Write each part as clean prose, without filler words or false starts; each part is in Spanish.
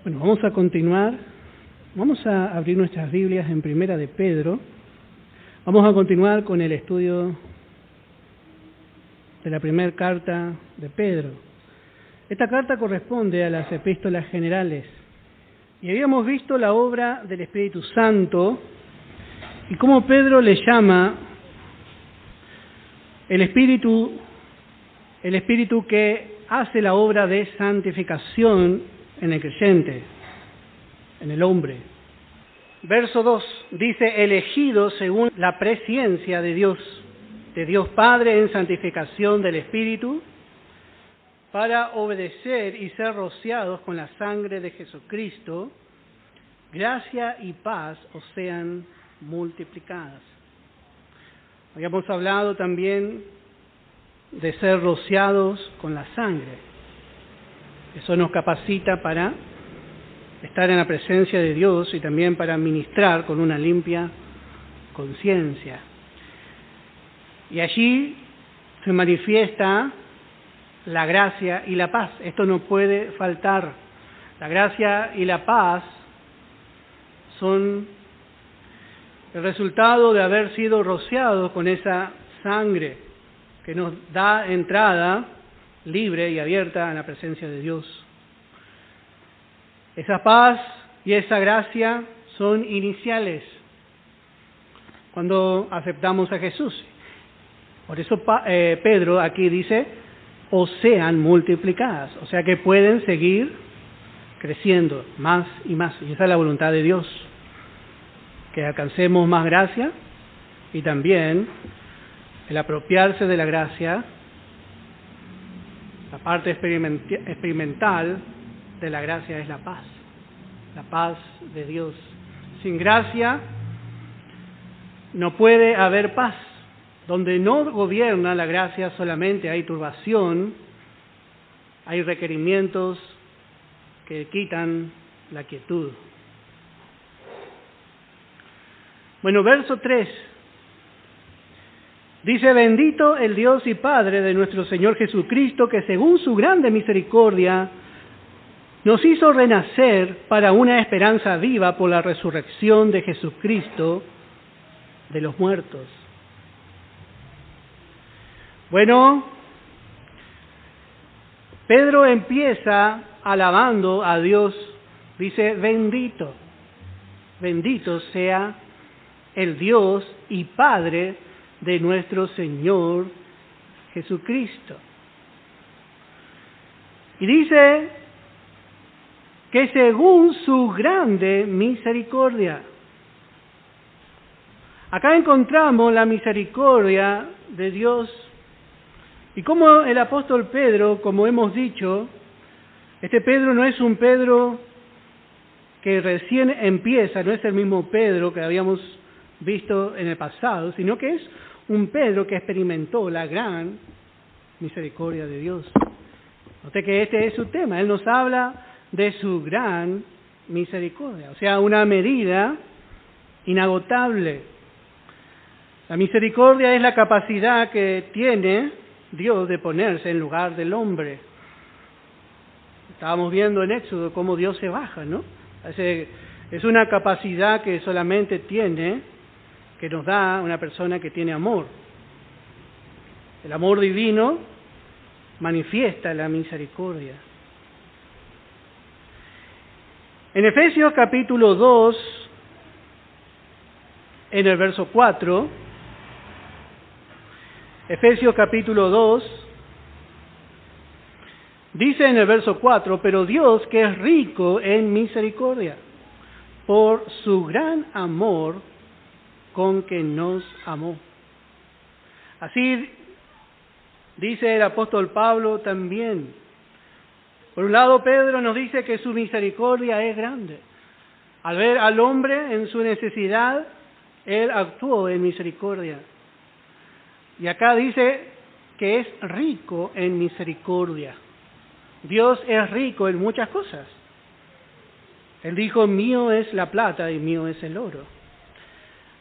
Bueno, vamos a continuar. Vamos a abrir nuestras Biblias en Primera de Pedro. Vamos a continuar con el estudio de la primera carta de Pedro. Esta carta corresponde a las epístolas generales. Y habíamos visto la obra del Espíritu Santo y cómo Pedro le llama el Espíritu que hace la obra de santificación en el creyente, en el hombre. Verso 2 dice: elegido según la presciencia de Dios Padre en santificación del Espíritu, para obedecer y ser rociados con la sangre de Jesucristo, gracia y paz os sean multiplicadas. Habíamos hablado también de ser rociados con la sangre. Eso nos capacita para estar en la presencia de Dios y también para ministrar con una limpia conciencia. Y allí se manifiesta la gracia y la paz. Esto no puede faltar. La gracia y la paz son el resultado de haber sido rociados con esa sangre que nos da entrada libre y abierta en la presencia de Dios. Esa paz y esa gracia son iniciales cuando aceptamos a Jesús. Por eso Pedro aquí dice: o sean multiplicadas, o sea que pueden seguir creciendo más y más. Y esa es la voluntad de Dios, que alcancemos más gracia y también el apropiarse de la gracia. La parte experimental de la gracia es la paz de Dios. Sin gracia no puede haber paz. Donde no gobierna la gracia solamente hay turbación, hay requerimientos que quitan la quietud. Bueno, verso 3. Dice: bendito el Dios y Padre de nuestro Señor Jesucristo, que según su grande misericordia nos hizo renacer para una esperanza viva por la resurrección de Jesucristo de los muertos. Bueno, Pedro empieza alabando a Dios. Dice: bendito sea el Dios y Padre de nuestro Señor Jesucristo. Y dice que según su grande misericordia. Acá encontramos la misericordia de Dios. Y como el apóstol Pedro, como hemos dicho, este Pedro no es un Pedro que recién empieza, no es el mismo Pedro que habíamos visto en el pasado, sino que es un Pedro que experimentó la gran misericordia de Dios. Note que este es su tema. Él nos habla de su gran misericordia, o sea, una medida inagotable. La misericordia es la capacidad que tiene Dios de ponerse en lugar del hombre. Estábamos viendo en Éxodo cómo Dios se baja, ¿no? Es una capacidad que solamente que nos da una persona que tiene amor. El amor divino manifiesta la misericordia. En Efesios capítulo 2, en el verso 4, Efesios capítulo 2, dice en el verso 4: pero Dios, que es rico en misericordia, por su gran amor con que nos amó. Así dice el apóstol Pablo también. Por un lado, Pedro nos dice que su misericordia es grande. Al ver al hombre en su necesidad, él actuó en misericordia. Y acá dice que es rico en misericordia. Dios es rico en muchas cosas. Él dijo: mío es la plata y mío es el oro.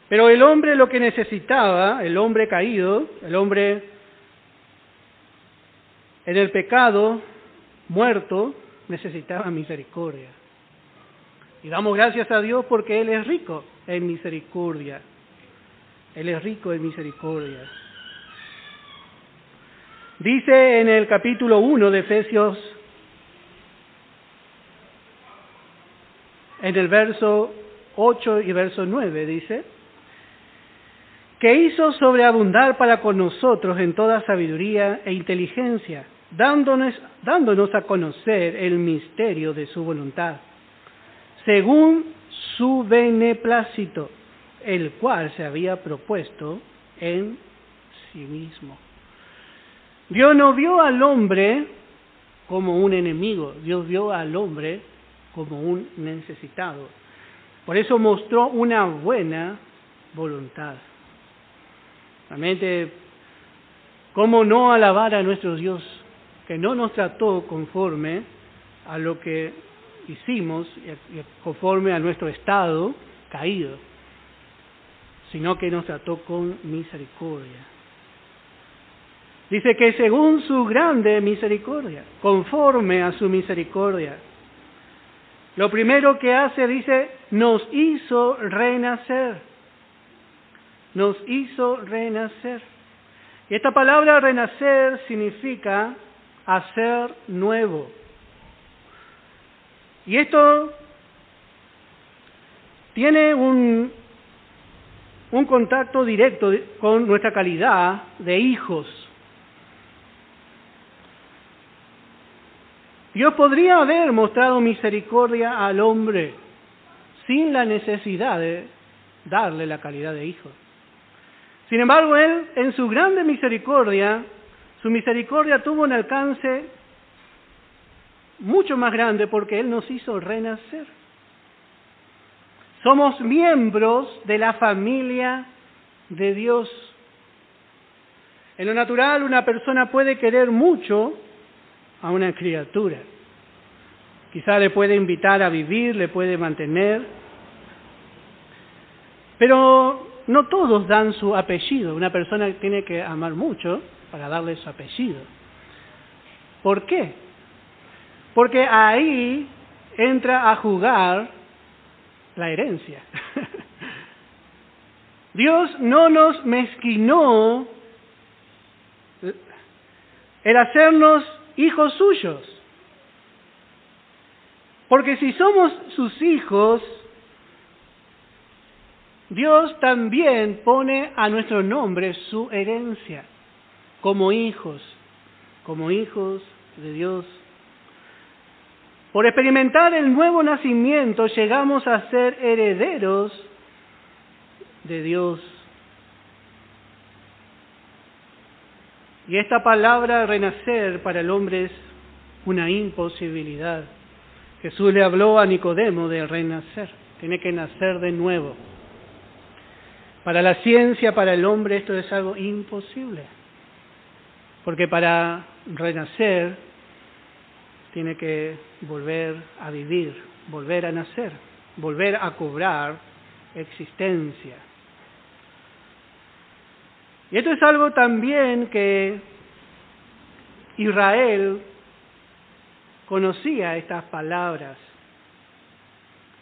Pero el hombre lo que necesitaba, el hombre caído, el hombre en el pecado, muerto, necesitaba misericordia. Y damos gracias a Dios porque Él es rico en misericordia. Él es rico en misericordia. Dice en el capítulo 1 de Efesios, en el verso 8 y verso 9, dice, que hizo sobreabundar para con nosotros en toda sabiduría e inteligencia, dándonos a conocer el misterio de su voluntad, según su beneplácito, el cual se había propuesto en sí mismo. Dios no vio al hombre como un enemigo, Dios vio al hombre como un necesitado. Por eso mostró una buena voluntad. Realmente, ¿cómo no alabar a nuestro Dios, que no nos trató conforme a lo que hicimos, y conforme a nuestro estado caído, sino que nos trató con misericordia? Dice que según su grande misericordia, conforme a su misericordia. Lo primero que hace, dice, nos hizo renacer. Nos hizo renacer. Y esta palabra renacer significa hacer nuevo. Y esto tiene un contacto directo con nuestra calidad de hijos. Dios podría haber mostrado misericordia al hombre sin la necesidad de darle la calidad de hijo. Sin embargo, Él, en su grande misericordia, su misericordia tuvo un alcance mucho más grande porque Él nos hizo renacer. Somos miembros de la familia de Dios. En lo natural, una persona puede querer mucho a una criatura. Quizá le puede invitar a vivir, le puede mantener, pero no todos dan su apellido. Una persona tiene que amar mucho para darle su apellido. ¿Por qué? Porque ahí entra a jugar la herencia. Dios no nos mezquinó el hacernos hijos suyos. Porque si somos sus hijos, Dios también pone a nuestro nombre su herencia como hijos de Dios. Por experimentar el nuevo nacimiento llegamos a ser herederos de Dios. Y esta palabra renacer para el hombre es una imposibilidad. Jesús le habló a Nicodemo de renacer, tiene que nacer de nuevo. Para la ciencia, para el hombre, esto es algo imposible. Porque para renacer, tiene que volver a vivir, volver a nacer, volver a cobrar existencia. Y esto es algo también que Israel conocía estas palabras.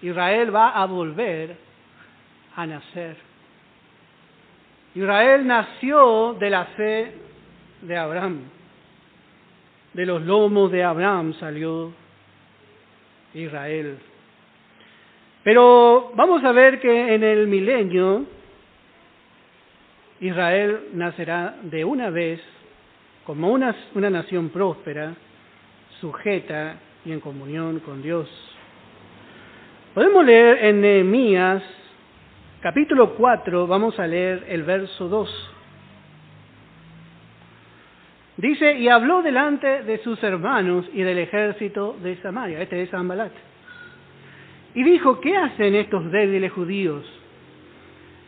Israel va a volver a nacer. Israel nació de la fe de Abraham. De los lomos de Abraham salió Israel. Pero vamos a ver que en el milenio Israel nacerá de una vez como una nación próspera, sujeta y en comunión con Dios. Podemos leer en Nehemías, capítulo 4, vamos a leer el verso 2. Dice, y habló delante de sus hermanos y del ejército de Samaria, este es Sanbalat. Y dijo, ¿qué hacen estos débiles judíos?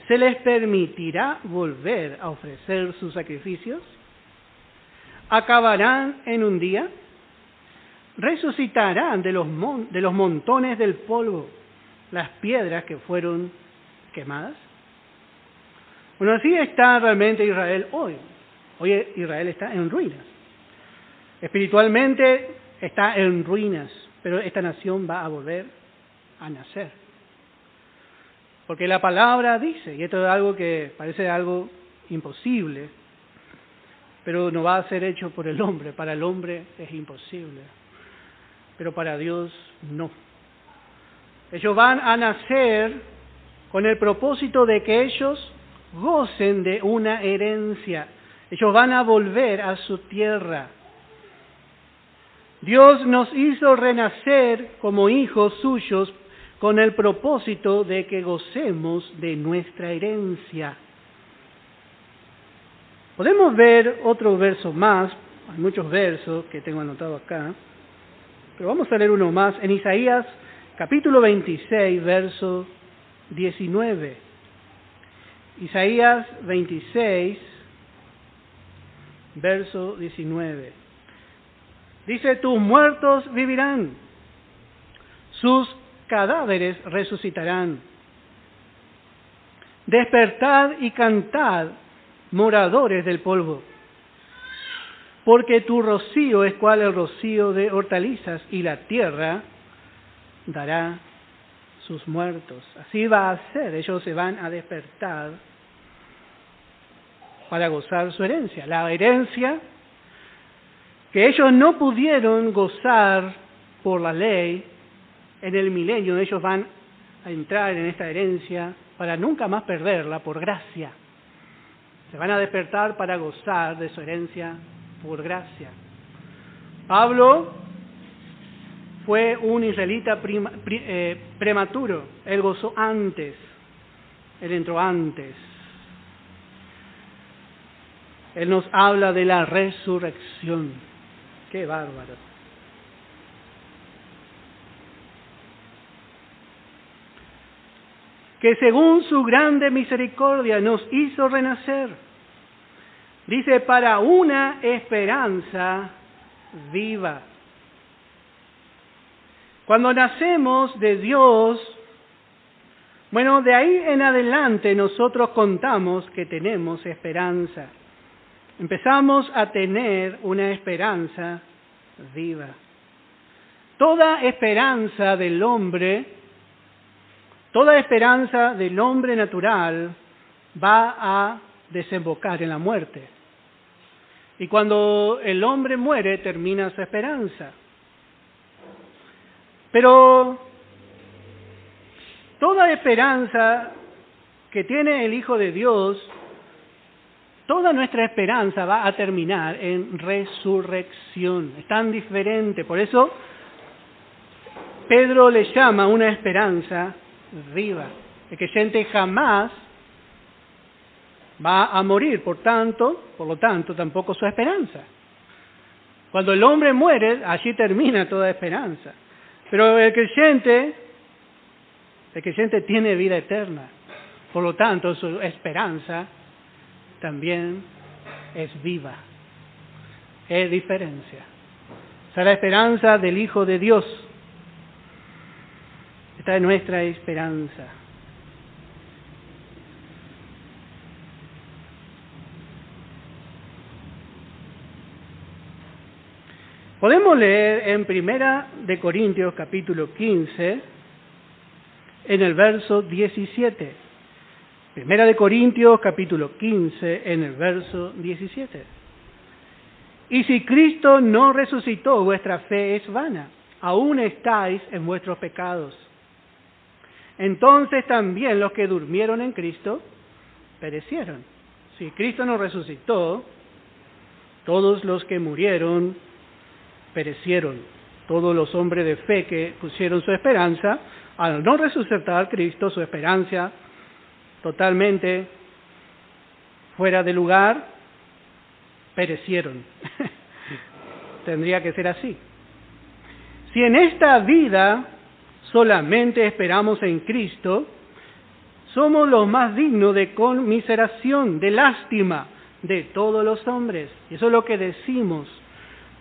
¿Se les permitirá volver a ofrecer sus sacrificios? ¿Acabarán en un día? ¿Resucitarán de los montones del polvo las piedras que fueron quemadas? Bueno, así está realmente Israel hoy. Hoy Israel está en ruinas. Espiritualmente está en ruinas, pero esta nación va a volver a nacer. Porque la palabra dice, y esto es algo que parece algo imposible, pero no va a ser hecho por el hombre. Para el hombre es imposible, pero para Dios no. Ellos van a nacer con el propósito de que ellos gocen de una herencia. Ellos van a volver a su tierra. Dios nos hizo renacer como hijos suyos con el propósito de que gocemos de nuestra herencia. Podemos ver otro verso más, hay muchos versos que tengo anotado acá, pero vamos a leer uno más en Isaías capítulo 26, verso 19. Isaías 26, verso 19. Dice, tus muertos vivirán, sus cadáveres resucitarán. Despertad y cantad, moradores del polvo, porque tu rocío es cual el rocío de hortalizas, y la tierra dará sus muertos. Así va a ser, ellos se van a despertar para gozar su herencia. La herencia que ellos no pudieron gozar por la ley en el milenio, ellos van a entrar en esta herencia para nunca más perderla por gracia. Se van a despertar para gozar de su herencia por gracia. Pablo fue un israelita prematuro. Él gozó antes. Él entró antes. Él nos habla de la resurrección. ¡Qué bárbaro! Que según su grande misericordia nos hizo renacer. Dice, para una esperanza viva. Cuando nacemos de Dios, bueno, de ahí en adelante nosotros contamos que tenemos esperanza. Empezamos a tener una esperanza viva. Toda esperanza del hombre natural va a desembocar en la muerte. Y cuando el hombre muere, termina su esperanza. Pero toda esperanza que tiene el Hijo de Dios, toda nuestra esperanza va a terminar en resurrección. Es tan diferente. Por eso Pedro le llama una esperanza viva. El creyente jamás va a morir, por lo tanto, tampoco su esperanza. Cuando el hombre muere, allí termina toda esperanza. Pero el creyente tiene vida eterna. Por lo tanto, su esperanza también es viva. Es diferencia. O sea, la esperanza del Hijo de Dios. Esta es nuestra esperanza. Podemos leer en Primera de Corintios capítulo 15, en el verso 17. Primera de Corintios capítulo 15, en el verso 17. Y si Cristo no resucitó, vuestra fe es vana, aún estáis en vuestros pecados. Entonces también los que durmieron en Cristo perecieron. Si Cristo no resucitó, todos los que murieron perecieron. Todos los hombres de fe que pusieron su esperanza, al no resucitar Cristo, su esperanza totalmente fuera de lugar, perecieron. Tendría que ser así. Si en esta vida solamente esperamos en Cristo, somos los más dignos de conmiseración, de lástima de todos los hombres. Y eso es lo que decimos.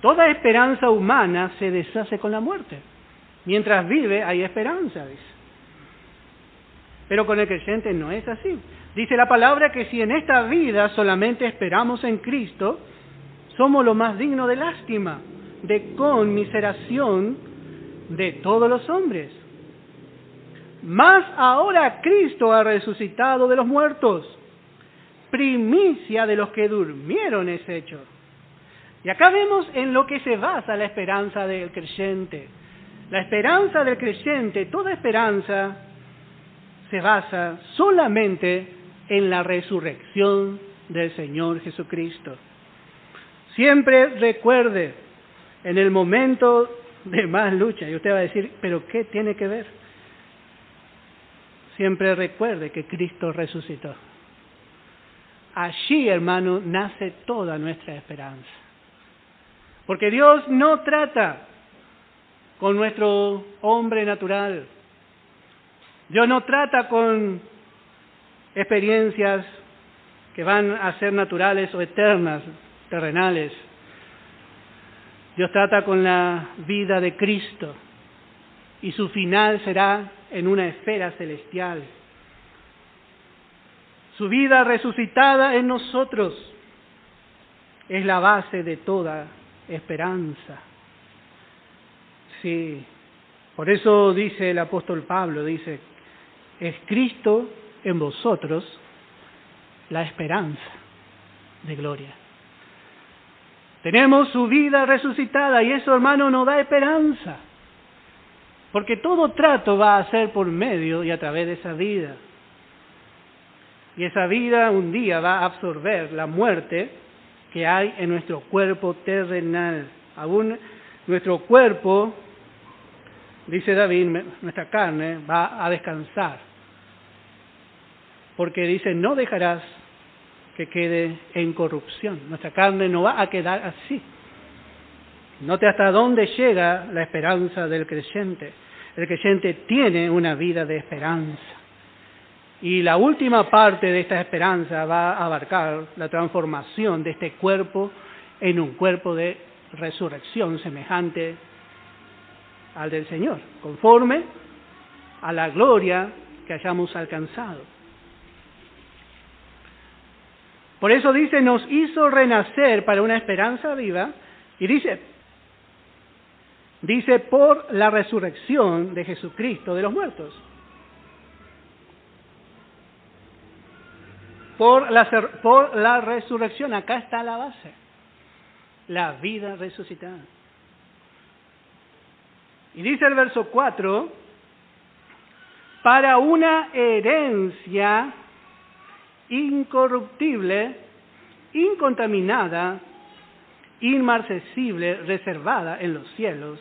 Toda esperanza humana se deshace con la muerte. Mientras vive hay esperanza, dice. Pero con el creyente no es así. Dice la palabra que si en esta vida solamente esperamos en Cristo, somos los más dignos de lástima, de conmiseración de todos los hombres. Mas ahora Cristo ha resucitado de los muertos, primicia de los que durmieron es hecho. Y acá vemos en lo que se basa la esperanza del creyente. La esperanza del creyente, toda esperanza, se basa solamente en la resurrección del Señor Jesucristo. Siempre recuerde, en el momento de más lucha, y usted va a decir, ¿pero qué tiene que ver? Siempre recuerde que Cristo resucitó. Allí, hermano, nace toda nuestra esperanza. Porque Dios no trata con nuestro hombre natural. Dios no trata con experiencias que van a ser naturales o eternas, terrenales. Dios trata con la vida de Cristo y su final será en una esfera celestial. Su vida resucitada en nosotros es la base de toda esperanza. Sí, por eso dice el apóstol Pablo, dice, es Cristo en vosotros la esperanza de gloria. Tenemos su vida resucitada y eso, hermano, nos da esperanza. Porque todo trato va a ser por medio y a través de esa vida. Y esa vida un día va a absorber la muerte que hay en nuestro cuerpo terrenal. Aún nuestro cuerpo, dice David, nuestra carne va a descansar. Porque dice, no dejarás que quede en corrupción. Nuestra carne no va a quedar así. Note hasta dónde llega la esperanza del creyente. El creyente tiene una vida de esperanza. Y la última parte de esta esperanza va a abarcar la transformación de este cuerpo en un cuerpo de resurrección semejante al del Señor, conforme a la gloria que hayamos alcanzado. Por eso dice, nos hizo renacer para una esperanza viva, y dice, por la resurrección de Jesucristo de los muertos. Por la resurrección, acá está la base, la vida resucitada. Y dice el verso 4, para una herencia incorruptible, incontaminada, inmarcesible, reservada en los cielos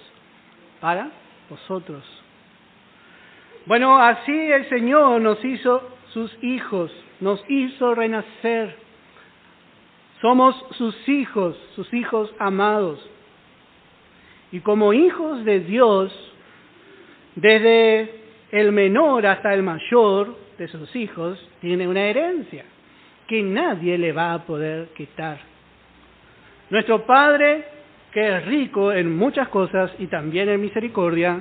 para vosotros. Bueno, así el Señor nos hizo sus hijos, nos hizo renacer. Somos sus hijos amados. Y como hijos de Dios, desde el menor hasta el mayor de sus hijos, tiene una herencia que nadie le va a poder quitar. Nuestro Padre, que es rico en muchas cosas y también en misericordia,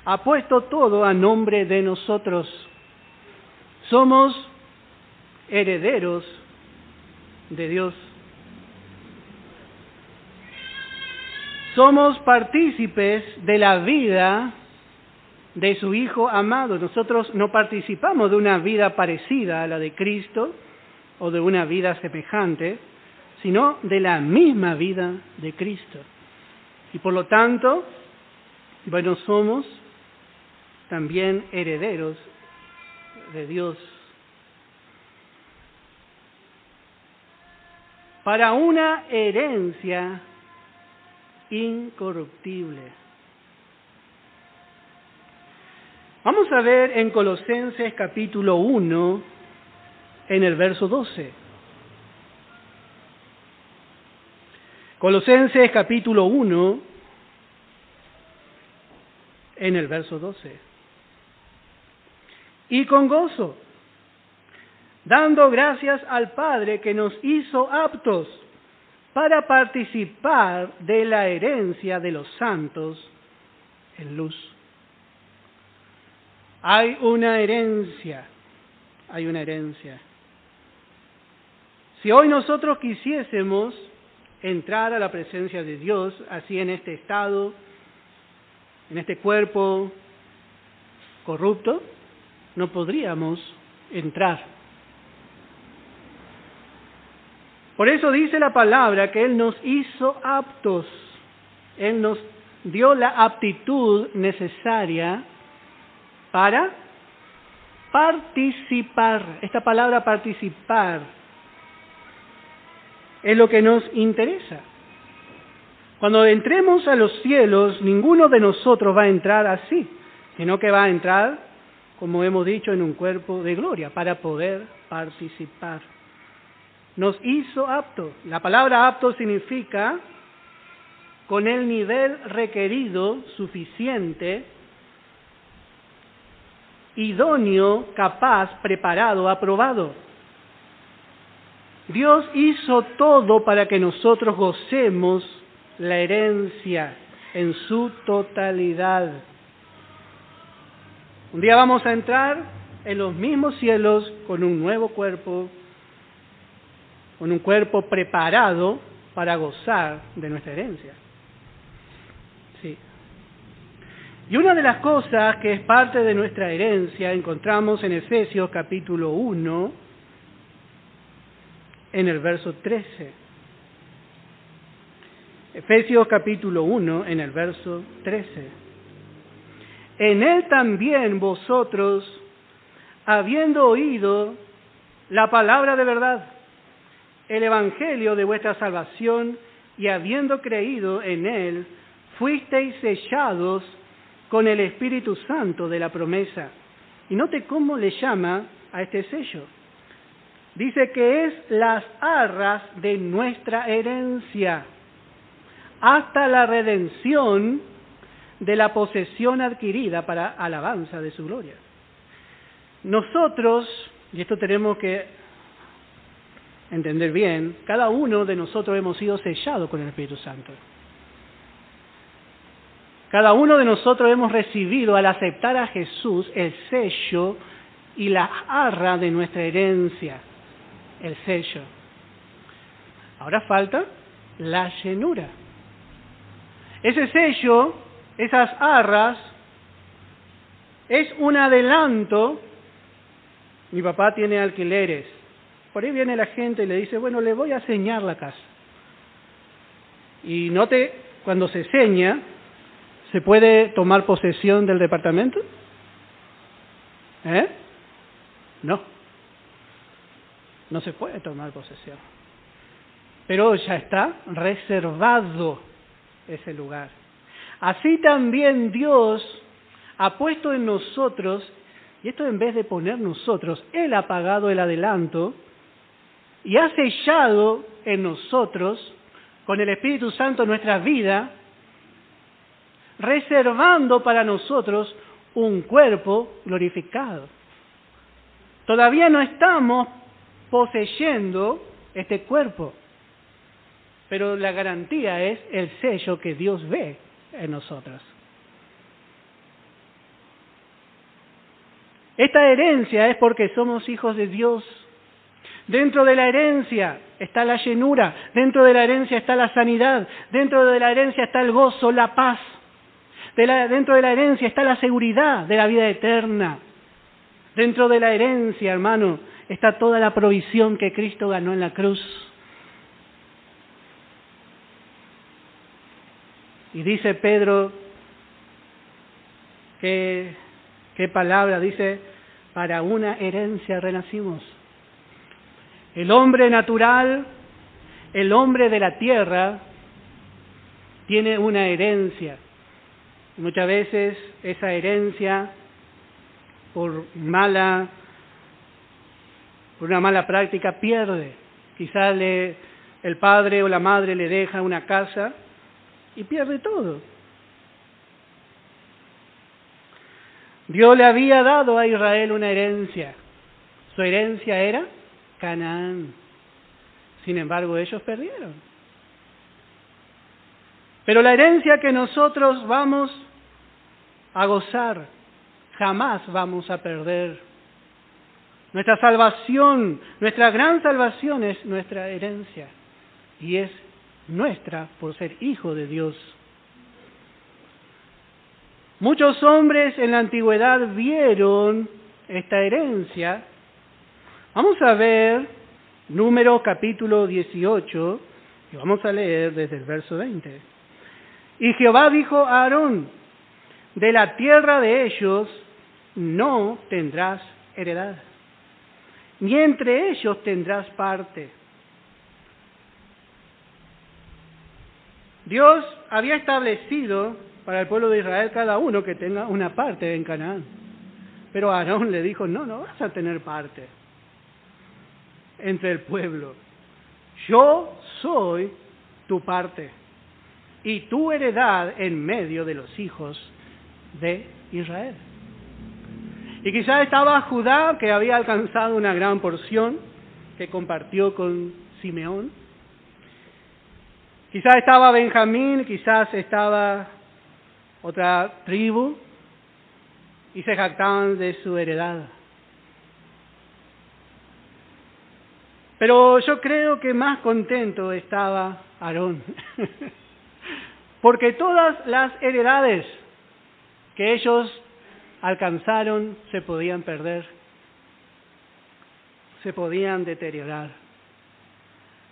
ha puesto todo a nombre de nosotros. Somos herederos de Dios. Somos partícipes de la vida de su Hijo amado. Nosotros no participamos de una vida parecida a la de Cristo o de una vida semejante, sino de la misma vida de Cristo. Y por lo tanto, bueno, somos también herederos de Dios. Para una herencia incorruptible. Vamos a ver en Colosenses capítulo 1, en el verso 12. Colosenses capítulo 1, en el verso 12. Y con gozo, dando gracias al Padre que nos hizo aptos para participar de la herencia de los santos en luz. Hay una herencia. Si hoy nosotros quisiésemos entrar a la presencia de Dios, así en este estado, en este cuerpo corrupto, no podríamos entrar. Por eso dice la palabra que Él nos hizo aptos. Él nos dio la aptitud necesaria para participar. Esta palabra participar es lo que nos interesa. Cuando entremos a los cielos, ninguno de nosotros va a entrar así, sino que va a entrar, como hemos dicho, en un cuerpo de gloria, para poder participar. Nos hizo aptos. La palabra apto significa con el nivel requerido, suficiente, idóneo, capaz, preparado, aprobado. Dios hizo todo para que nosotros gocemos la herencia en su totalidad. Un día vamos a entrar en los mismos cielos con un nuevo cuerpo, con un cuerpo preparado para gozar de nuestra herencia. Sí. Y una de las cosas que es parte de nuestra herencia encontramos en Efesios capítulo 1, en el verso 13. Efesios capítulo 1, en el verso 13. En Él también vosotros, habiendo oído la palabra de verdad, el evangelio de vuestra salvación, y habiendo creído en Él, fuisteis sellados con el Espíritu Santo de la promesa. Y note cómo le llama a este sello. Dice que es las arras de nuestra herencia, hasta la redención de la posesión adquirida para alabanza de su gloria. Nosotros, y esto tenemos que entender bien, cada uno de nosotros hemos sido sellados con el Espíritu Santo. Cada uno de nosotros hemos recibido, al aceptar a Jesús, el sello y la arra de nuestra herencia, el sello. Ahora falta la llenura. Ese sello, esas arras, es un adelanto. Mi papá tiene alquileres. Por ahí viene la gente y le dice, bueno, le voy a señar la casa. Y note, cuando se seña, ¿se puede tomar posesión del departamento? No. No se puede tomar posesión. Pero ya está reservado ese lugar. Así también Dios ha puesto en nosotros, y esto en vez de poner nosotros, Él ha pagado el adelanto y ha sellado en nosotros, con el Espíritu Santo, nuestra vida, reservando para nosotros un cuerpo glorificado. Todavía no estamos poseyendo este cuerpo, pero la garantía es el sello que Dios ve en nosotros. Esta herencia es porque somos hijos de Dios. Dentro de la herencia está la llenura, dentro de la herencia está la sanidad, dentro de la herencia está el gozo, la paz. Dentro de la herencia está la seguridad de la vida eterna. Dentro de la herencia, hermano, está toda la provisión que Cristo ganó en la cruz. Y dice Pedro, ¿qué palabra? Dice, para una herencia renacimos. El hombre natural, el hombre de la tierra, tiene una herencia. Muchas veces esa herencia, por una mala práctica, pierde. Quizás el padre o la madre le deja una casa y pierde todo. Dios le había dado a Israel una herencia. Su herencia era Canaán. Sin embargo, ellos perdieron. Pero la herencia que nosotros vamos a gozar, jamás vamos a perder. Nuestra salvación, nuestra gran salvación es nuestra herencia. Y es nuestra por ser hijo de Dios. Muchos hombres en la antigüedad vieron esta herencia, vamos a ver Números capítulo 18, y vamos a leer desde el verso 20. Y Jehová dijo a Aarón, de la tierra de ellos no tendrás heredad, ni entre ellos tendrás parte. Dios había establecido para el pueblo de Israel cada uno que tenga una parte en Canaán. Pero Aarón le dijo, no vas a tener parte entre el pueblo. Yo soy tu parte y tu heredad en medio de los hijos de Israel. Y quizás estaba Judá, que había alcanzado una gran porción que compartió con Simeón. Quizás estaba Benjamín, quizás estaba otra tribu, y se jactaban de su heredad. Pero yo creo que más contento estaba Aarón, porque todas las heredades que ellos alcanzaron se podían perder, se podían deteriorar.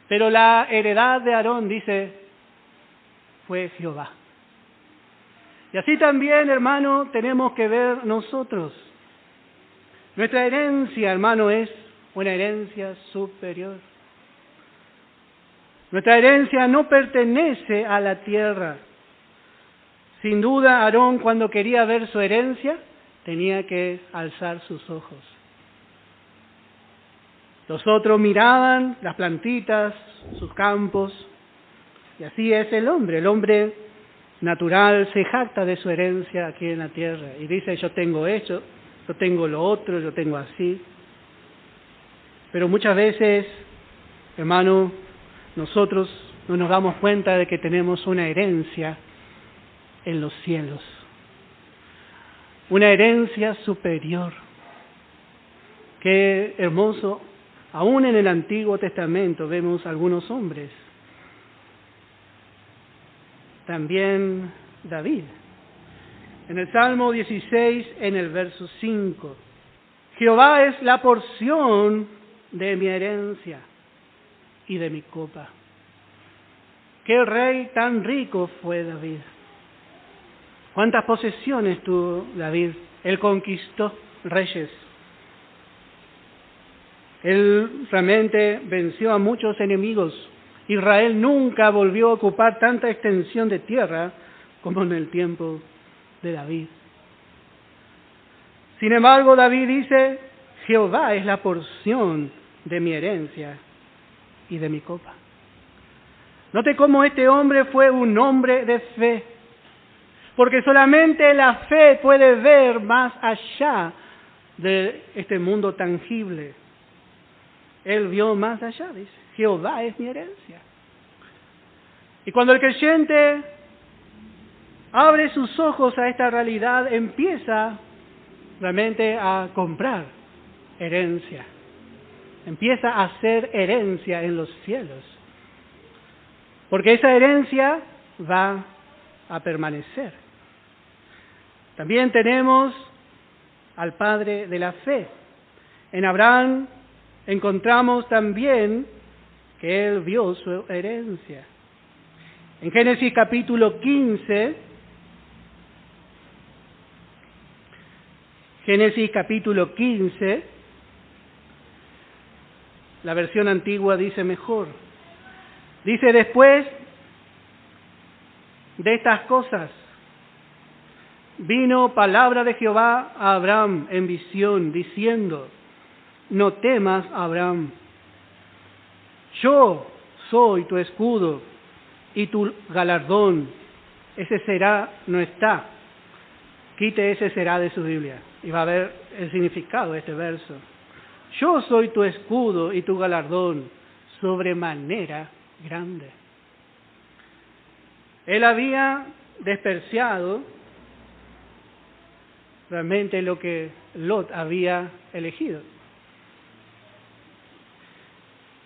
Pero la heredad de Aarón, dice, fue Jehová. Y así también, hermano, tenemos que ver nosotros. Nuestra herencia, hermano, es una herencia superior. Nuestra herencia no pertenece a la tierra. Sin duda, Aarón, cuando quería ver su herencia, tenía que alzar sus ojos. Los otros miraban las plantitas, sus campos, y así es el hombre. El hombre natural se jacta de su herencia aquí en la tierra y dice, yo tengo esto, yo tengo lo otro, yo tengo así. Pero muchas veces, hermano, nosotros no nos damos cuenta de que tenemos una herencia en los cielos, una herencia superior. Qué hermoso. Aún en el Antiguo Testamento vemos algunos hombres. También David. En el Salmo 16, en el verso 5. Jehová es la porción de mi herencia y de mi copa. Qué rey tan rico fue David. Cuántas posesiones tuvo David. Él conquistó reyes. Él realmente venció a muchos enemigos. Israel nunca volvió a ocupar tanta extensión de tierra como en el tiempo de David. Sin embargo, David dice, Jehová es la porción de mi herencia y de mi copa. Note cómo este hombre fue un hombre de fe, porque solamente la fe puede ver más allá de este mundo tangible. Él vio más allá, dice, Jehová es mi herencia. Y cuando el creyente abre sus ojos a esta realidad, empieza realmente a comprar herencia. Empieza a hacer herencia en los cielos. Porque esa herencia va a permanecer. También tenemos al padre de la fe. En Abraham encontramos también que él vio su herencia. En Génesis capítulo 15, la versión antigua dice mejor. Dice, después de estas cosas, vino palabra de Jehová a Abraham en visión, diciendo, no temas, Abraham, yo soy tu escudo y tu galardón. Ese será, no está. Quite ese será de su Biblia y va a ver el significado de este verso. Yo soy tu escudo y tu galardón, sobremanera grande. Él había despreciado realmente lo que Lot había elegido.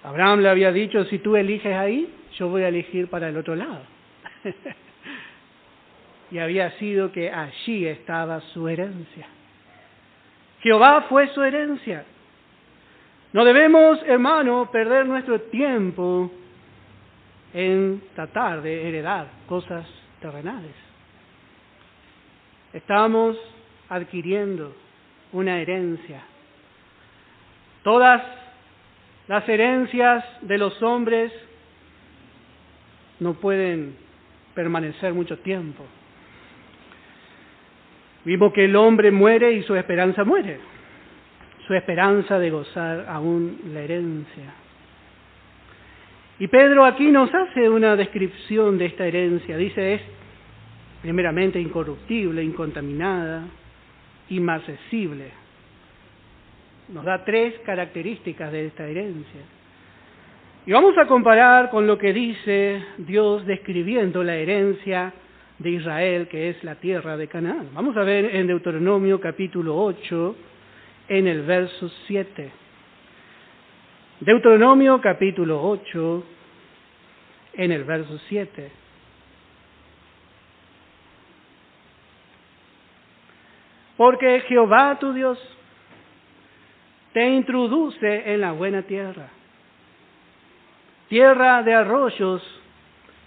Abraham le había dicho, si tú eliges ahí, yo voy a elegir para el otro lado. Y había sido que allí estaba su herencia. Jehová fue su herencia. No debemos, hermano, perder nuestro tiempo en tratar de heredar cosas terrenales. Estamos adquiriendo una herencia. Todas las herencias de los hombres no pueden permanecer mucho tiempo. Vimos que el hombre muere y su esperanza muere. Su esperanza de gozar aún la herencia. Y Pedro aquí nos hace una descripción de esta herencia. Dice, es primeramente incorruptible, incontaminada, inmarcesible. Nos da 3 características de esta herencia. Y vamos a comparar con lo que dice Dios describiendo la herencia de Israel, que es la tierra de Canaán. Vamos a ver en Deuteronomio capítulo 8, en el verso 7. Deuteronomio capítulo 8, en el verso 7. Porque Jehová tu Dios te introduce en la buena tierra, tierra de arroyos,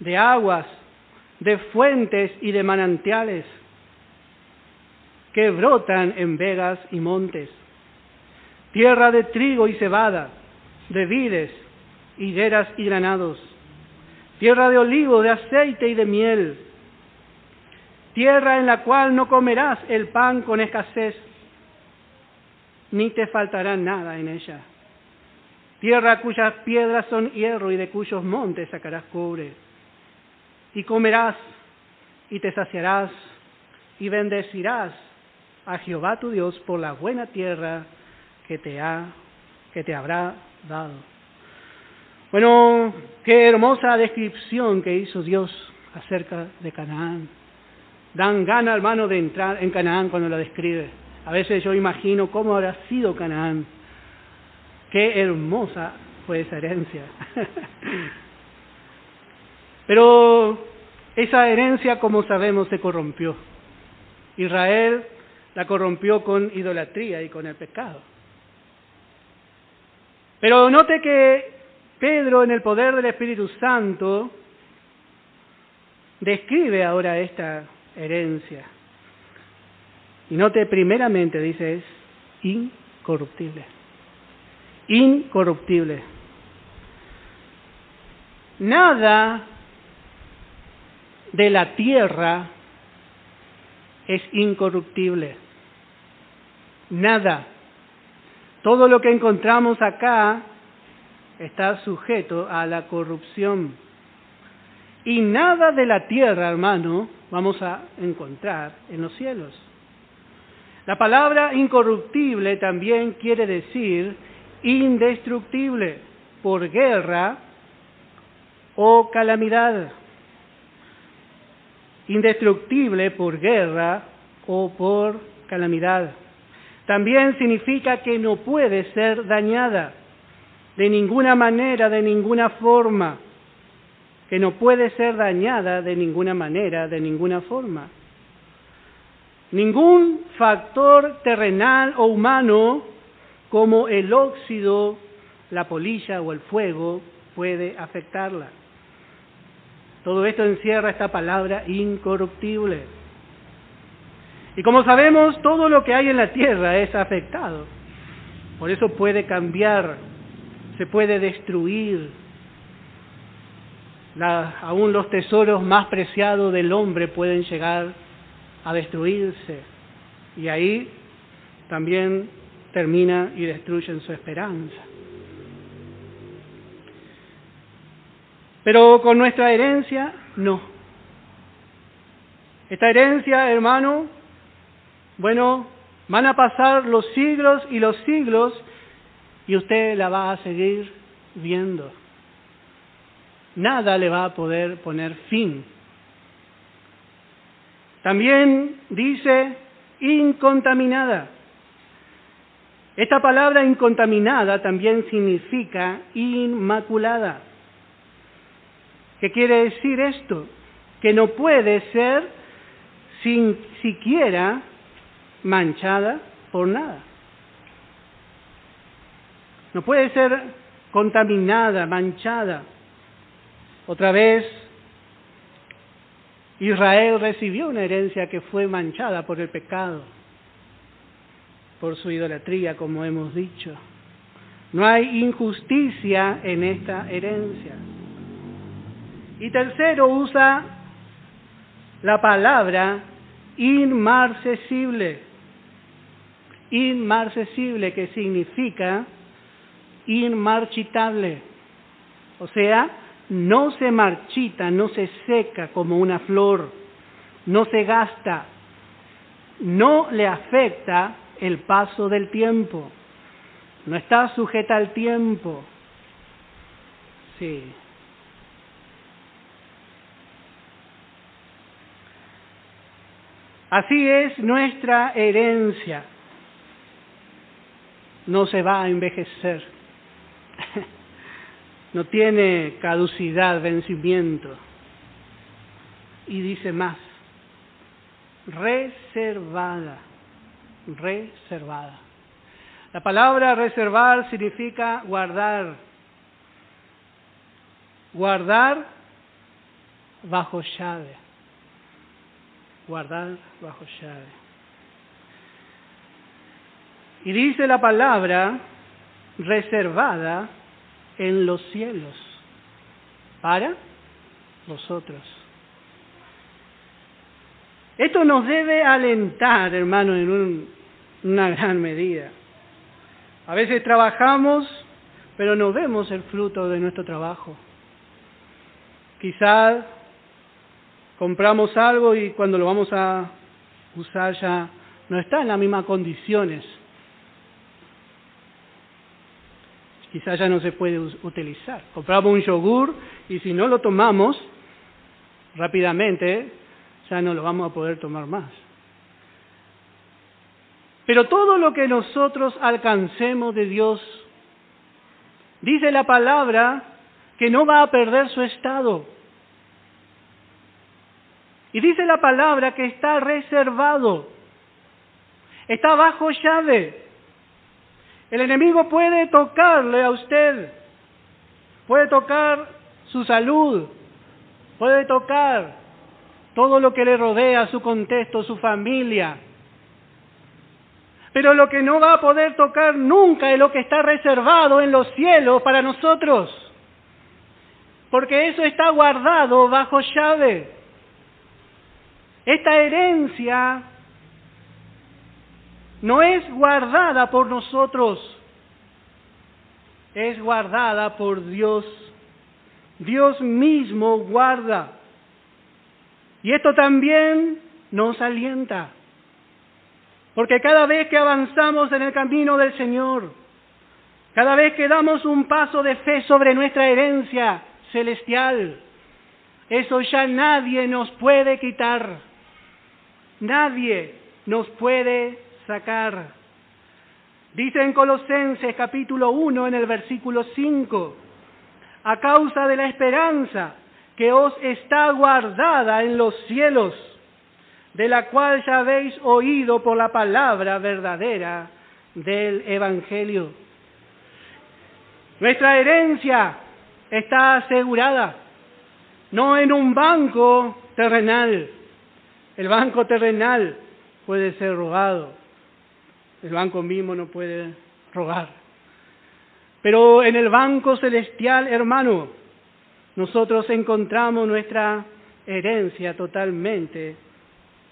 de aguas, de fuentes y de manantiales, que brotan en vegas y montes, tierra de trigo y cebada, de vides, higueras y granados, tierra de olivo, de aceite y de miel, tierra en la cual no comerás el pan con escasez, ni te faltará nada en ella, tierra cuyas piedras son hierro y de cuyos montes sacarás cobre, y comerás y te saciarás y bendecirás a Jehová tu Dios por la buena tierra que te habrá dado. Bueno, qué hermosa descripción que hizo Dios acerca de Canaán. Dan gana, hermano, de entrar en Canaán cuando la describe. A veces yo imagino cómo habrá sido Canaán. Qué hermosa fue esa herencia. Pero esa herencia, como sabemos, se corrompió. Israel la corrompió con idolatría y con el pecado. Pero note que Pedro, en el poder del Espíritu Santo, describe ahora esta herencia. Y note, primeramente, dice, es incorruptible. Incorruptible. Nada de la tierra es incorruptible. Nada. Todo lo que encontramos acá está sujeto a la corrupción. Y nada de la tierra, hermano, vamos a encontrar en los cielos. La palabra incorruptible también quiere decir indestructible por guerra o calamidad. Indestructible por guerra o por calamidad. También significa que no puede ser dañada de ninguna manera, de ninguna forma. Que no puede ser dañada de ninguna manera, de ninguna forma. Ningún factor terrenal o humano, como el óxido, la polilla o el fuego, puede afectarla. Todo esto encierra esta palabra incorruptible. Y como sabemos, todo lo que hay en la tierra es afectado. Por eso puede cambiar, se puede destruir. Aún los tesoros más preciados del hombre pueden llegar a destruirse. Y ahí también termina y destruyen su esperanza. Pero con nuestra herencia, no. Esta herencia, hermano, bueno, van a pasar los siglos y los siglos y usted la va a seguir viendo. Nada le va a poder poner fin. También dice incontaminada. Esta palabra incontaminada también significa inmaculada. ¿Qué quiere decir esto? Que no puede ser siquiera manchada por nada. No puede ser contaminada, manchada. Otra vez, Israel recibió una herencia que fue manchada por el pecado, por su idolatría, como hemos dicho. No hay injusticia en esta herencia. Y tercero, usa la palabra inmarcesible. Inmarcesible, que significa inmarchitable. O sea, no se marchita, no se seca como una flor, no se gasta, no le afecta el paso del tiempo, no está sujeta al tiempo. Sí. Así es nuestra herencia. No se va a envejecer. No tiene caducidad, vencimiento. Y dice más, reservada, reservada. La palabra reservar significa guardar, guardar bajo llave, guardar bajo llave. Y dice la palabra reservada en los cielos para vosotros. Esto nos debe alentar, hermano, en una gran medida. A veces trabajamos, pero no vemos el fruto de nuestro trabajo. Quizás compramos algo y cuando lo vamos a usar ya no está en las mismas condiciones. Quizás ya no se puede utilizar. Compramos un yogur y si no lo tomamos rápidamente, ya no lo vamos a poder tomar más. Pero todo lo que nosotros alcancemos de Dios, dice la palabra que no va a perder su estado. Y dice la palabra que está reservado, está bajo llave. El enemigo puede tocarle a usted, puede tocar su salud, puede tocar todo lo que le rodea, su contexto, su familia. Pero lo que no va a poder tocar nunca es lo que está reservado en los cielos para nosotros, porque eso está guardado bajo llave. Esta herencia no es guardada por nosotros, es guardada por Dios. Dios mismo guarda. Y esto también nos alienta, porque cada vez que avanzamos en el camino del Señor, cada vez que damos un paso de fe sobre nuestra herencia celestial, eso ya nadie nos puede quitar, nadie nos puede sacar. Dice en Colosenses capítulo 1 en el versículo 5, a causa de la esperanza que os está guardada en los cielos, de la cual ya habéis oído por la palabra verdadera del Evangelio. Nuestra herencia está asegurada, no en un banco terrenal. El banco terrenal puede ser robado, el banco mismo no puede robar. Pero en el banco celestial, hermano, nosotros encontramos nuestra herencia totalmente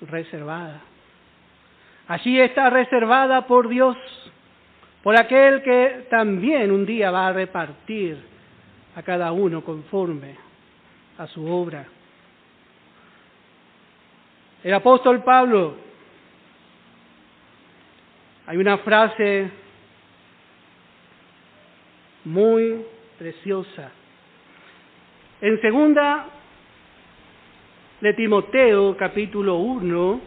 reservada. Allí está reservada por Dios, por aquel que también un día va a repartir a cada uno conforme a su obra. El apóstol Pablo, hay una frase muy preciosa. En segunda de Timoteo, capítulo 1,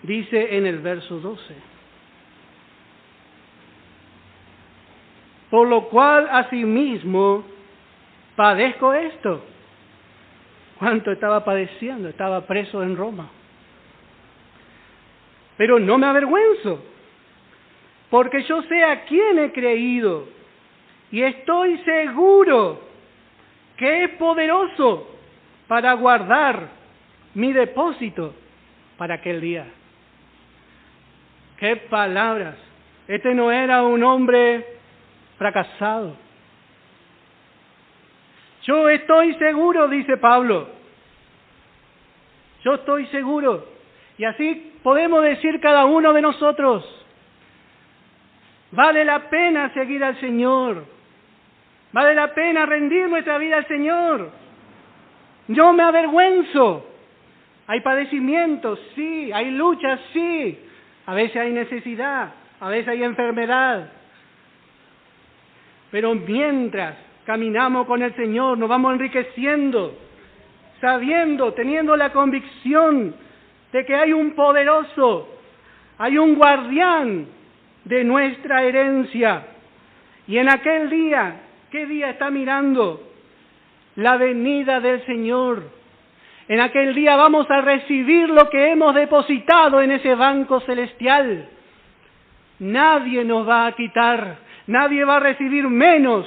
dice en el verso 12, por lo cual asimismo padezco esto. ¿Cuánto estaba padeciendo? Estaba preso en Roma. pero no me avergüenzo, porque yo sé a quién he creído y estoy seguro que es poderoso para guardar mi depósito para aquel día. ¡Qué palabras! Este no era un hombre fracasado. Yo estoy seguro, dice Pablo. Yo estoy seguro. Y así podemos decir cada uno de nosotros. Vale la pena seguir al Señor. Vale la pena rendir nuestra vida al Señor. No me avergüenzo. Hay padecimientos, sí. Hay luchas, sí. A veces hay necesidad. A veces hay enfermedad. Pero mientras caminamos con el Señor, nos vamos enriqueciendo, sabiendo, teniendo la convicción de que hay un poderoso, hay un guardián de nuestra herencia. Y en aquel día, ¿qué día está mirando? La venida del Señor. En aquel día vamos a recibir lo que hemos depositado en ese banco celestial. Nadie nos va a quitar, nadie va a recibir menos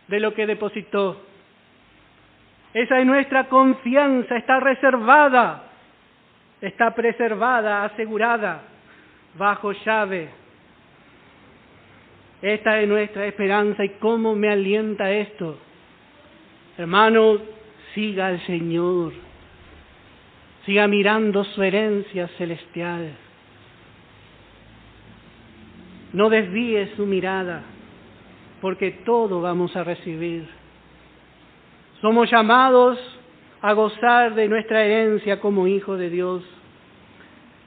de lo que depositó. Esa es nuestra confianza, está reservada, está preservada, asegurada, bajo llave. Esta es nuestra esperanza y cómo me alienta esto. Hermano, siga al Señor, siga mirando su herencia celestial. No desvíe su mirada, porque todo vamos a recibir. Somos llamados a gozar de nuestra herencia como hijos de Dios.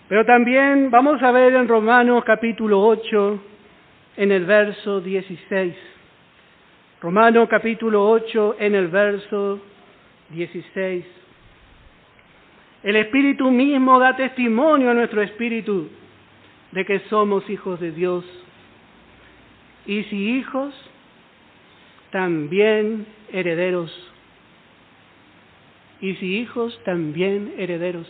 Pero también vamos a ver en Romanos capítulo 8, en el verso 16. Romanos capítulo 8, en el verso 16. El Espíritu mismo da testimonio a nuestro espíritu de que somos hijos de Dios. Y si hijos, también herederos. Y si hijos, también herederos.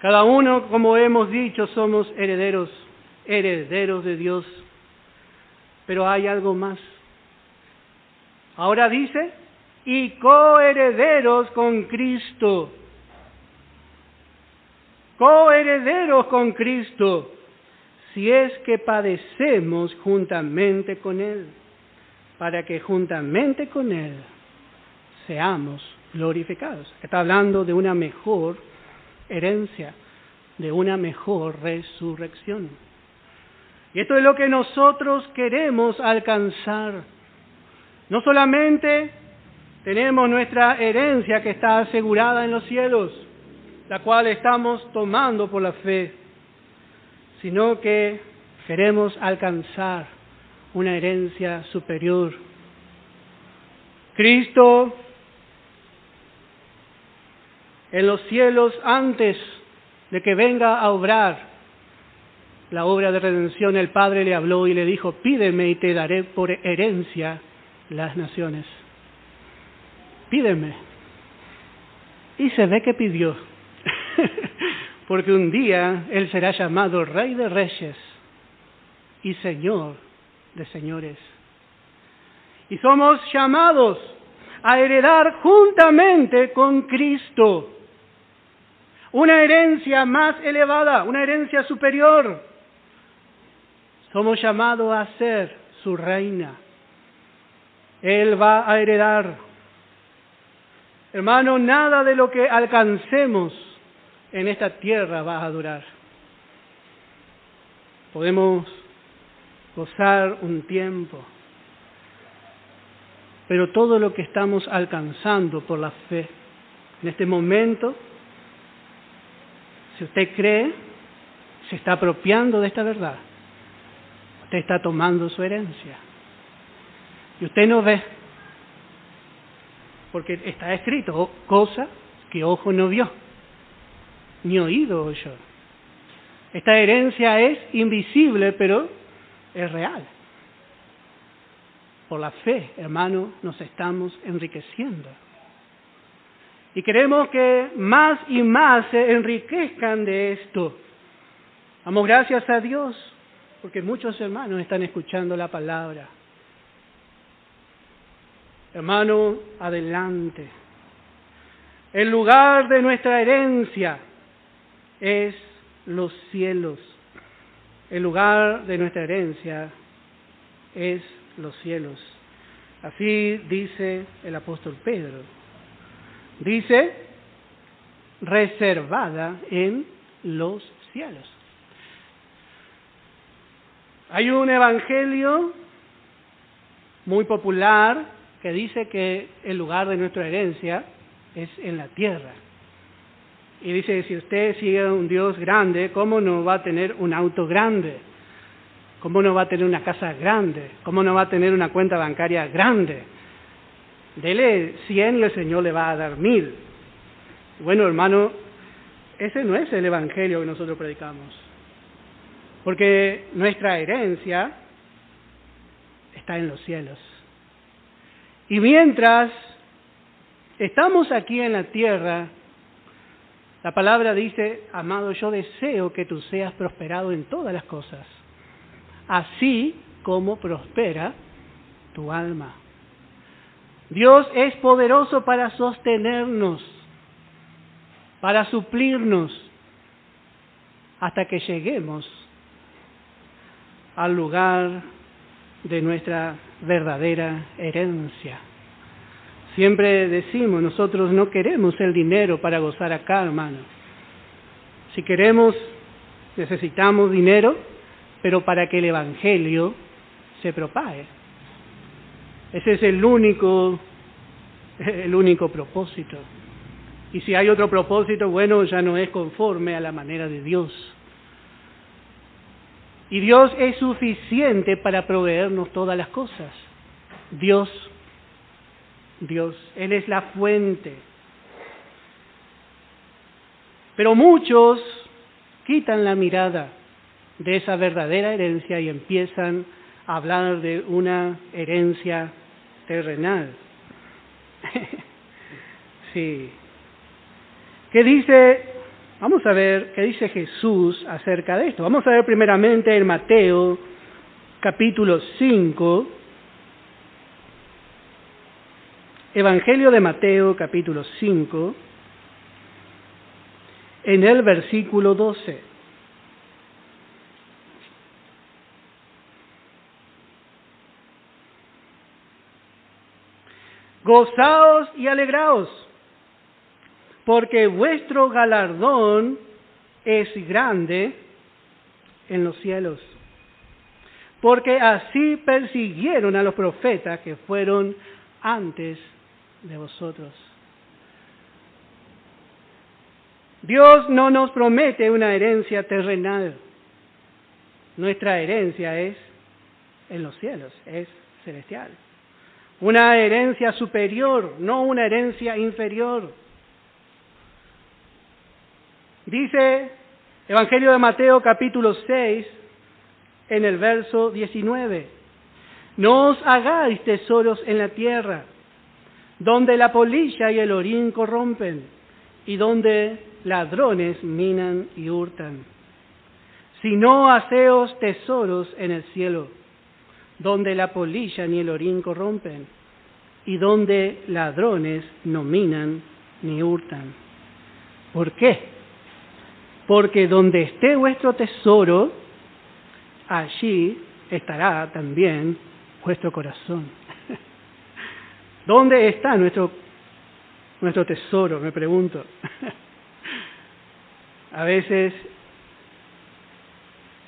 Cada uno, como hemos dicho, somos herederos, herederos de Dios. Pero hay algo más. Ahora dice, y coherederos con Cristo. Coherederos con Cristo, si es que padecemos juntamente con Él, para que juntamente con Él seamos glorificados. Está hablando de una mejor herencia, de una mejor resurrección. Y esto es lo que nosotros queremos alcanzar. No solamente tenemos nuestra herencia que está asegurada en los cielos, la cual estamos tomando por la fe, sino que queremos alcanzar una herencia superior. Cristo en los cielos, antes de que venga a obrar la obra de redención, el Padre le habló y le dijo, pídeme y te daré por herencia las naciones. Pídeme. Y se ve que pidió. Porque un día Él será llamado Rey de Reyes y Señor de Señores. Y somos llamados a heredar juntamente con Cristo una herencia más elevada, una herencia superior. Somos llamados a ser su reina. Él va a heredar. Hermano, nada de lo que alcancemos en esta tierra va a durar. Podemos gozar un tiempo, pero todo lo que estamos alcanzando por la fe, en este momento, si usted cree, se está apropiando de esta verdad. Usted está tomando su herencia. Y usted no ve, porque está escrito, cosa que ojo no vio, ni oído oyó. Esta herencia es invisible, pero es real. Por la fe, hermano, nos estamos enriqueciendo. Y queremos que más y más se enriquezcan de esto. Damos gracias a Dios porque muchos hermanos están escuchando la palabra. Hermano, adelante. El lugar de nuestra herencia es los cielos. El lugar de nuestra herencia es los cielos. Así dice el apóstol Pedro. Dice, reservada en los cielos. Hay un evangelio muy popular que dice que el lugar de nuestra herencia es en la tierra. Y dice, si usted sigue a un Dios grande, ¿cómo no va a tener un auto grande? ¿Cómo no va a tener una casa grande? ¿Cómo no va a tener una cuenta bancaria grande? Dele 100 y el Señor le va a dar 1000. Bueno, hermano, ese no es el evangelio que nosotros predicamos. Porque nuestra herencia está en los cielos. Y mientras estamos aquí en la tierra, la palabra dice, amado, yo deseo que tú seas prosperado en todas las cosas, así como prospera tu alma. Dios es poderoso para sostenernos, para suplirnos, hasta que lleguemos al lugar de nuestra verdadera herencia. Siempre decimos, nosotros no queremos el dinero para gozar acá, hermano. Si queremos, necesitamos dinero, pero para que el evangelio se propague. Ese es el único propósito. Y si hay otro propósito, bueno, ya no es conforme a la manera de Dios. Y Dios es suficiente para proveernos todas las cosas. Dios, Él es la fuente. Pero muchos quitan la mirada de esa verdadera herencia y empiezan a hablar de una herencia terrenal. Sí. ¿Qué dice? Vamos a ver qué dice Jesús acerca de esto. Vamos a ver primeramente en Mateo capítulo 5. Evangelio de Mateo capítulo 5, en el versículo 12. Gozaos y alegraos, porque vuestro galardón es grande en los cielos. Porque así persiguieron a los profetas que fueron antes de vosotros. Dios no nos promete una herencia terrenal. Nuestra herencia es en los cielos, es celestial. Una herencia superior, no una herencia inferior. Dice Evangelio de Mateo capítulo 6, en el verso 19. No os hagáis tesoros en la tierra, donde la polilla y el orín corrompen, y donde ladrones minan y hurtan. Sino haceos tesoros en el cielo, donde la polilla ni el orín corrompen, y donde ladrones no minan ni hurtan. ¿Por qué? Porque donde esté vuestro tesoro, allí estará también vuestro corazón. ¿Dónde está nuestro tesoro? Me pregunto. A veces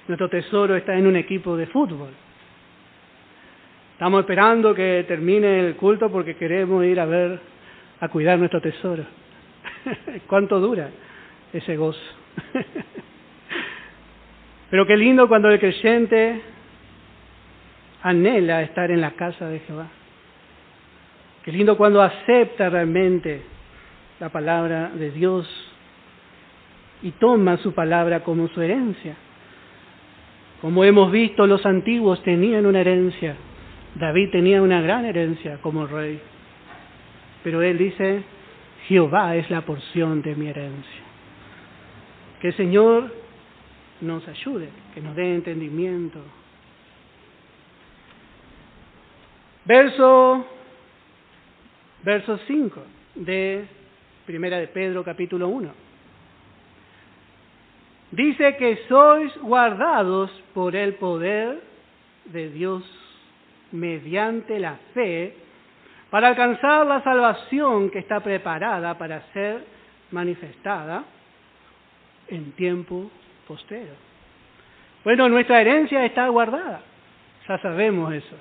nuestro tesoro está en un equipo de fútbol. Estamos esperando que termine el culto porque queremos ir a cuidar nuestro tesoro. ¿Cuánto dura ese gozo? Pero qué lindo cuando el creyente anhela estar en la casa de Jehová. Qué lindo cuando acepta realmente la palabra de Dios y toma su palabra como su herencia. Como hemos visto, los antiguos tenían una herencia. David tenía una gran herencia como rey. Pero él dice, Jehová es la porción de mi herencia. Que el Señor nos ayude, que nos dé entendimiento. Verso 5 de Primera de Pedro, capítulo 1. Dice que sois guardados por el poder de Dios mediante la fe para alcanzar la salvación que está preparada para ser manifestada en tiempo postrero. Bueno, nuestra herencia está guardada, ya sabemos eso.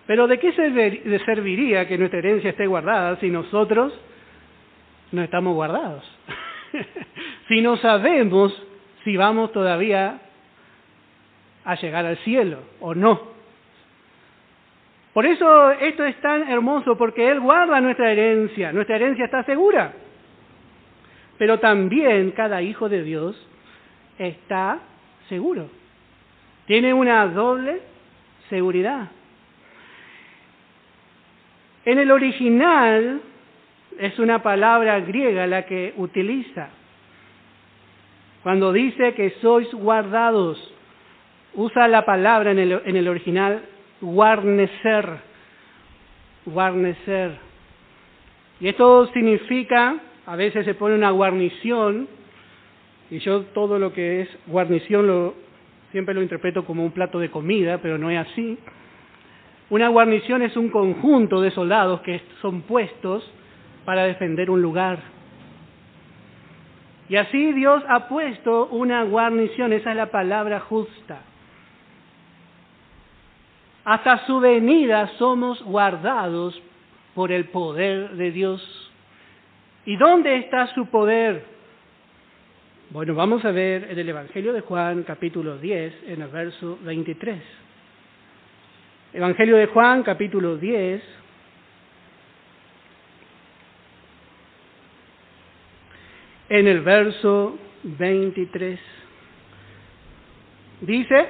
Pero ¿de qué serviría que nuestra herencia esté guardada si nosotros no estamos guardados? Si no sabemos si vamos todavía a llegar al cielo o no. Por eso esto es tan hermoso, porque Él guarda nuestra herencia está segura. Pero también cada hijo de Dios está seguro. Tiene una doble seguridad. En el original es una palabra griega la que utiliza. Cuando dice que sois guardados, usa la palabra en el original guarnecer. Guarnecer. Y esto significa, a veces se pone una guarnición, y yo todo lo que es guarnición siempre lo interpreto como un plato de comida, pero no es así. Una guarnición es un conjunto de soldados que son puestos para defender un lugar. Y así Dios ha puesto una guarnición, esa es la palabra justa. Hasta su venida somos guardados por el poder de Dios. ¿Y dónde está su poder? Bueno, vamos a ver en el Evangelio de Juan, capítulo 10, en el verso 23. Evangelio de Juan, capítulo 10, en el verso 23. Dice: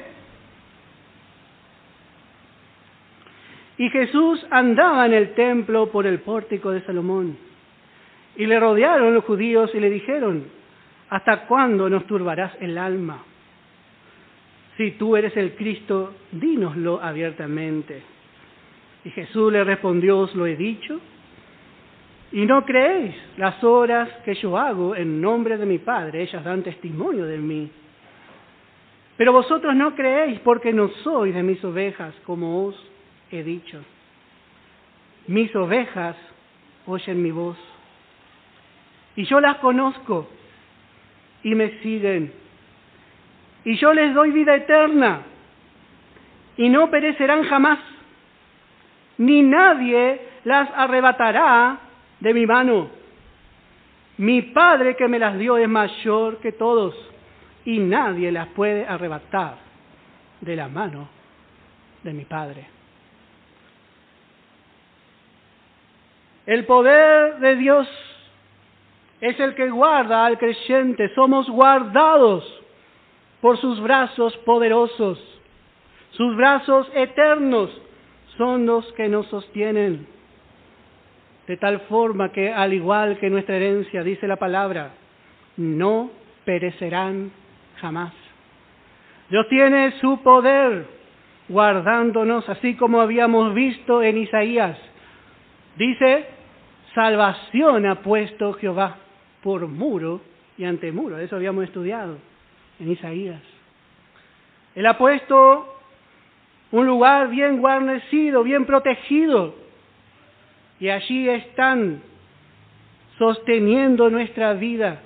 y Jesús andaba en el templo por el pórtico de Salomón, y le rodearon los judíos y le dijeron: ¿hasta cuándo nos turbarás el alma? Si tú eres el Cristo, dínoslo abiertamente. Y Jesús le respondió: os lo he dicho, y no creéis. Las obras que yo hago en nombre de mi Padre, ellas dan testimonio de mí. Pero vosotros no creéis, porque no sois de mis ovejas, como os he dicho. Mis ovejas oyen mi voz, y yo las conozco, y me siguen. Y yo les doy vida eterna, y no perecerán jamás, ni nadie las arrebatará de mi mano. Mi Padre que me las dio es mayor que todos, y nadie las puede arrebatar de la mano de mi Padre. El poder de Dios es el que guarda al creyente. Somos guardados por sus brazos poderosos. Sus brazos eternos son los que nos sostienen. De tal forma que, al igual que nuestra herencia, dice la palabra, no perecerán jamás. Dios tiene su poder guardándonos, así como habíamos visto en Isaías. Dice: salvación ha puesto Jehová por muro y ante muro. Eso habíamos estudiado en Isaías. Él ha puesto un lugar bien guarnecido, bien protegido, y allí están sosteniendo nuestra vida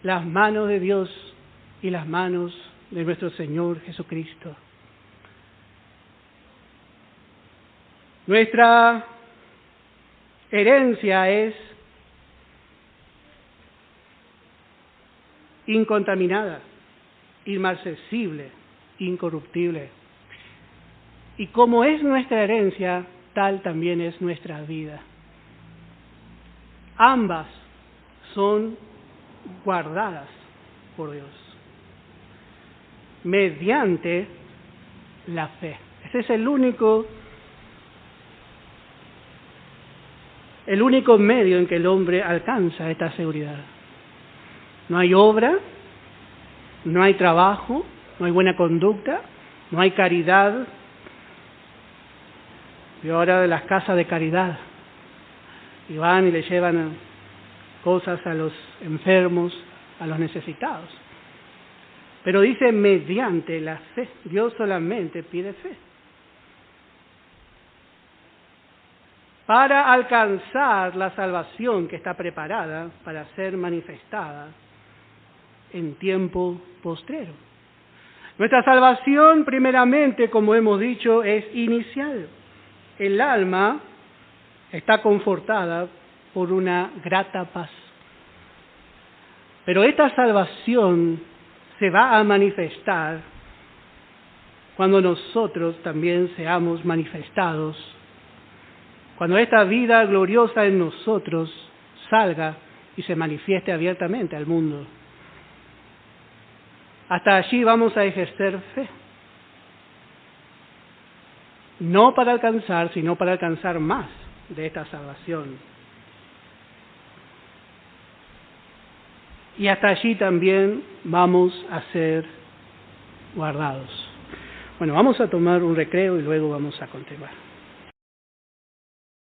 las manos de Dios y las manos de nuestro Señor Jesucristo. Nuestra herencia es incontaminada, inmarcesible, incorruptible. Y como es nuestra herencia, tal también es nuestra vida. Ambas son guardadas por Dios mediante la fe. Ese es el único medio en que el hombre alcanza esta seguridad. No hay obra, no hay trabajo, no hay buena conducta, no hay caridad. Y ahora de las casas de caridad. Y van y le llevan cosas a los enfermos, a los necesitados. Pero dice mediante la fe. Dios solamente pide fe. Para alcanzar la salvación que está preparada para ser manifestada en tiempo postrero. Nuestra salvación, primeramente, como hemos dicho, es inicial. El alma está confortada por una grata paz. Pero esta salvación se va a manifestar cuando nosotros también seamos manifestados, cuando esta vida gloriosa en nosotros salga y se manifieste abiertamente al mundo. Hasta allí vamos a ejercer fe. No para alcanzar, sino para alcanzar más de esta salvación. Y hasta allí también vamos a ser guardados. Bueno, vamos a tomar un recreo y luego vamos a continuar.